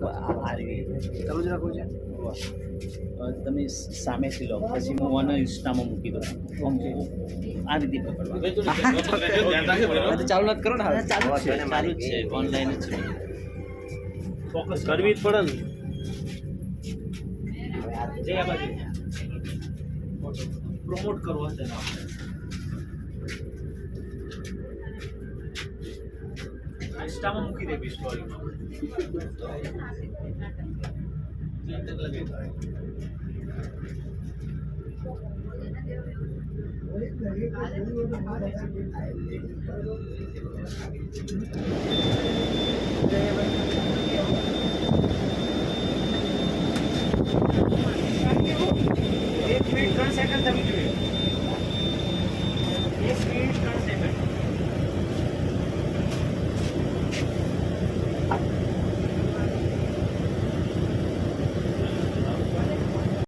આ રીતે ચાલુ જ રાખવું છે. તમે સામેથી લો, પછી હું મને ઇન્સ્ટામાં મૂકી દઉં. આ રીતે પકડવા. તો ચાલુ નથી કરો ને. ચાલુ જ છે, ઓનલાઈન જ છે. ફોકસ કરવી જ પડે ને. પ્રમોટ કરવો છે ને ઇન્સ્ટામાં મૂકી દે સ્ટોરીમાં.